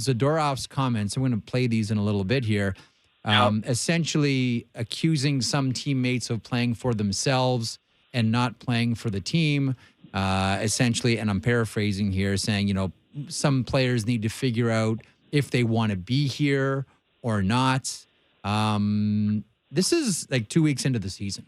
Zadorov's comments, I'm going to play these in a little bit here, Yep. essentially accusing some teammates of playing for themselves and not playing for the team. Essentially, and I'm paraphrasing here, saying, some players need to figure out if they want to be here or not. This is like 2 weeks into the season.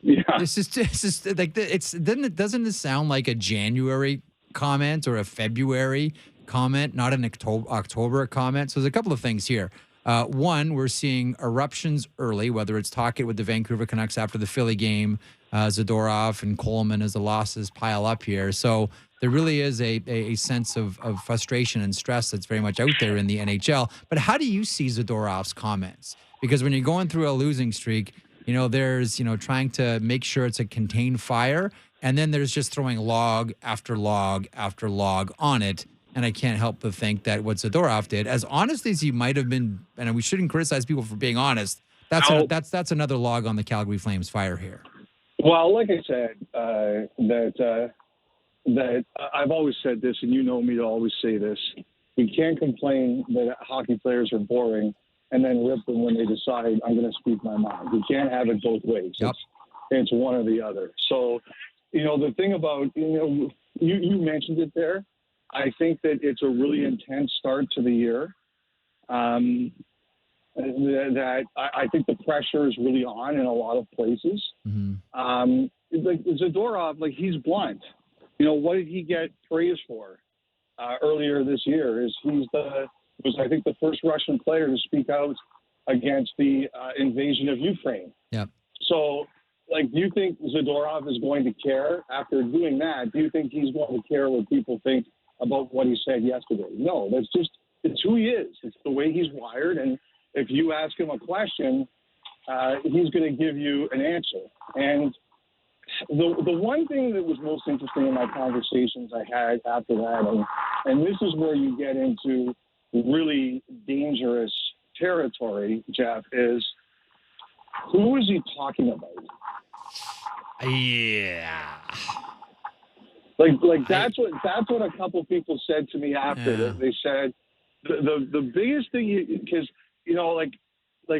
Yeah. This is like doesn't this sound like a January comment or a February comment, not an October comment? So there's a couple of things here. One, we're seeing eruptions early, whether it's talking with the Vancouver Canucks after the Philly game, Zadorov and Coleman as the losses pile up here. So there really is a sense of frustration and stress that's very much out there in the NHL. But how do you see Zadorov's comments? Because when you're going through a losing streak, there's, trying to make sure it's a contained fire. And then there's just throwing log after log after log on it. And I can't help but think that what Zadorov did, as honest as he might have been, and we shouldn't criticize people for being honest, that's another log on the Calgary Flames fire here. Well, like I said, that I've always said this, and you know me to always say this. We can't complain that hockey players are boring and then rip them when they decide, I'm going to speak my mind. We can't have it both ways. Yep. It's one or the other. So, the thing about, you mentioned it there. I think that it's a really intense start to the year. That I think the pressure is really on in a lot of places. Mm-hmm. Like Zadorov, he's blunt. What did he get praised for earlier this year? Is was I think the first Russian player to speak out against the invasion of Ukraine. Yeah. So, do you think Zadorov is going to care after doing that? Do you think he's going to care what people think about what he said yesterday? No, it's who he is. It's the way he's wired. And if you ask him a question, he's going to give you an answer. And the one thing that was most interesting in my conversations I had after that, and this is where you get into really dangerous territory, Jeff, is who is he talking about? Yeah. That's what a couple people said to me after. Yeah. They said the biggest thing, because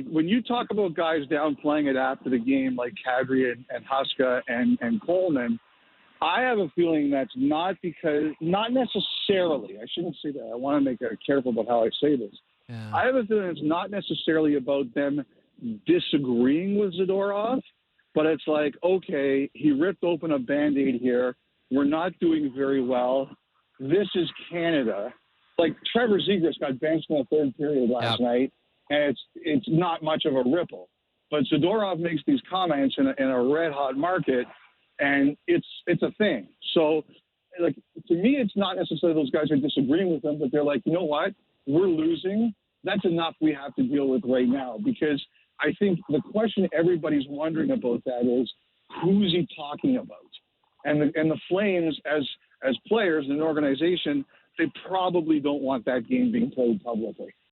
when you talk about guys downplaying it after the game, like Kadri and Huska and Coleman, I have a feeling that's not necessarily. I shouldn't say that. I want to make careful about how I say this. Yeah. I have a feeling it's not necessarily about them disagreeing with Zadorov, but it's like, okay, he ripped open a Band-Aid here. We're not doing very well. This is Canada. Like Trevor Zegras got benched in the third period last night, and it's not much of a ripple. But Zadorov makes these comments in a red-hot market, and it's a thing. So, to me, it's not necessarily those guys are disagreeing with him, but they're like, you know what? We're losing. That's enough we have to deal with right now. Because I think the question everybody's wondering about that is, who's he talking about? And the Flames, as players in an organization, they probably don't want that game being played publicly.